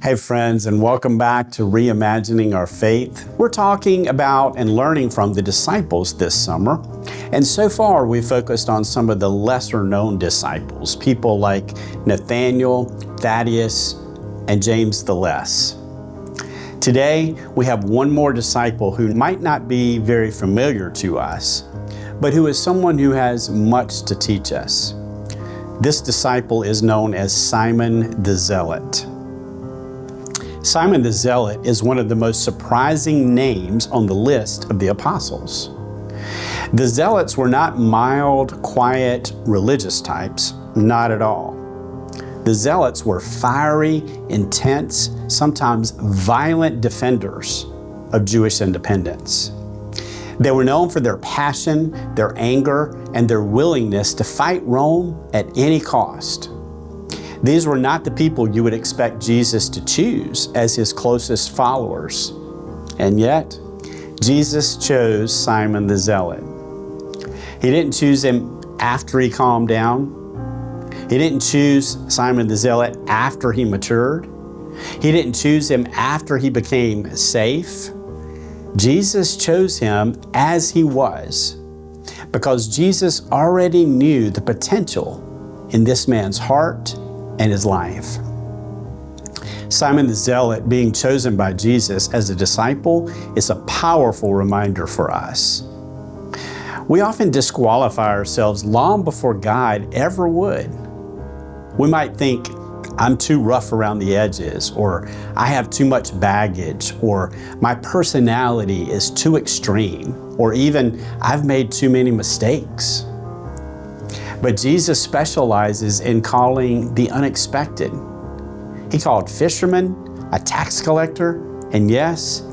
Hey friends, and welcome back to Reimagining Our Faith. We're talking about and learning from the disciples this summer. And so far, we've focused on some of the lesser known disciples, people like Nathanael, Thaddaeus, and James the Less. Today, we have one more disciple who might not be very familiar to us, but who is someone who has much to teach us. This disciple is known as Simon the Zealot. Simon the Zealot is one of the most surprising names on the list of the apostles. The Zealots were not mild, quiet, religious types, not at all. The Zealots were fiery, intense, sometimes violent defenders of Jewish independence. They were known for their passion, their anger, and their willingness to fight Rome at any cost. These were not the people you would expect Jesus to choose as his closest followers. And yet, Jesus chose Simon the Zealot. He didn't choose him after he calmed down. He didn't choose Simon the Zealot after he matured. He didn't choose him after he became safe. Jesus chose him as he was because Jesus already knew the potential in this man's heart and his life. Simon the Zealot being chosen by Jesus as a disciple is a powerful reminder for us. We often disqualify ourselves long before God ever would. We might think, I'm too rough around the edges, or I have too much baggage, or my personality is too extreme, or even I've made too many mistakes. But Jesus specializes in calling the unexpected. He called fishermen, a tax collector, and yes,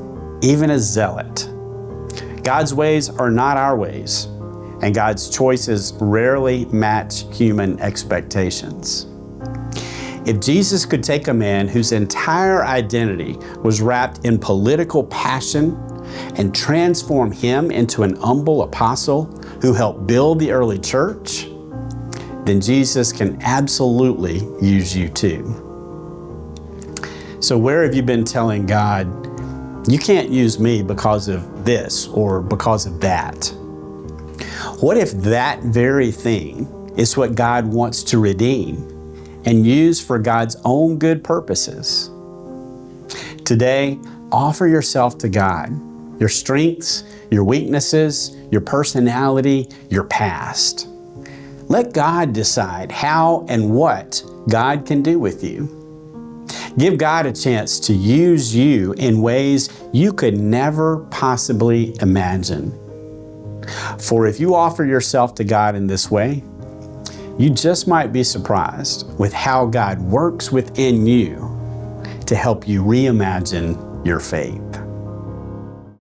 even a zealot. God's ways are not our ways, and God's choices rarely match human expectations. If Jesus could take a man whose entire identity was wrapped in political passion and transform him into an humble apostle who helped build the early church, then Jesus can absolutely use you too. So where have you been telling God, you can't use me because of this or because of that? What if that very thing is what God wants to redeem and use for God's own good purposes? Today, offer yourself to God, your strengths, your weaknesses, your personality, your past. Let God decide how and what God can do with you. Give God a chance to use you in ways you could never possibly imagine. For if you offer yourself to God in this way, you just might be surprised with how God works within you to help you reimagine your faith.